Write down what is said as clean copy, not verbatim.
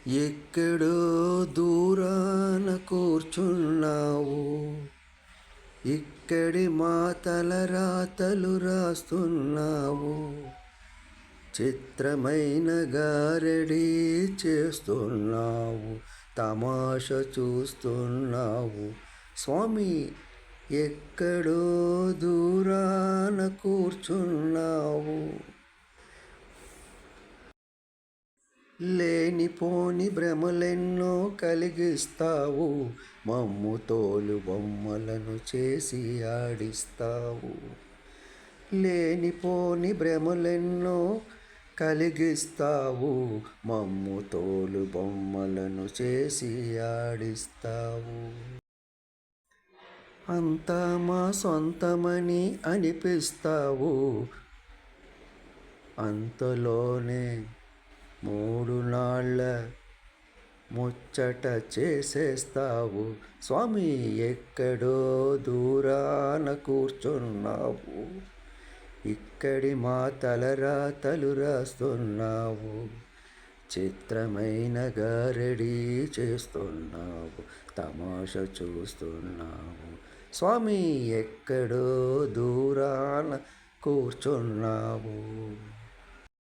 ఎక్కడో దూరాన కూర్చున్నావు, ఇక్కడి మాటల రాతలు రాస్తున్నావు. చిత్రమైన గారడీ చేస్తున్నావు, తమాష చూస్తున్నావు. స్వామి, ఎక్కడో దూరాన కూర్చున్నావు. లేనిపోని భ్రమలెన్నో కలిగిస్తావు, మమ్ము తోలు బొమ్మలను చేసి ఆడిస్తావు. లేనిపోని భ్రమలెన్నో కలిగిస్తావు, మమ్ము తోలు బొమ్మలను చేసి ఆడిస్తావు. అంతా మా సొంతమని అనిపిస్తావు, అంతలోనే 3 నాళ్ళ ముచ్చట చేసేస్తావు. స్వామి, ఎక్కడో దూరాన కూర్చున్నావు, ఇక్కడి మా తలరాతలు రాస్తున్నావు. చిత్రమైన గారడీ చేస్తున్నావు, తమాష చూస్తున్నావు. స్వామి, ఎక్కడో దూరాన కూర్చున్నావు.